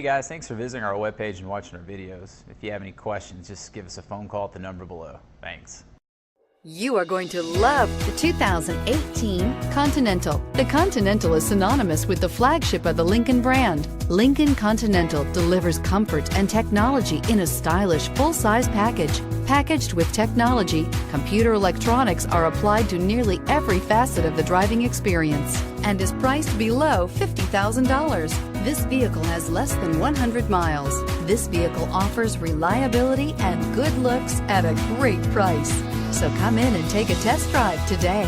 Hey guys, thanks for visiting our webpage and watching our videos. If you have any questions, just give us a phone call at the number below. Thanks. You are going to love the 2018 Continental. The Continental is synonymous with the flagship of the Lincoln brand. Lincoln Continental delivers comfort and technology in a stylish full-size package. Packaged with technology, computer electronics are applied to nearly every facet of the driving experience and is priced below $50,000. This vehicle has less than 100 miles. This vehicle offers reliability and good looks at a great price. So come in and take a test drive today.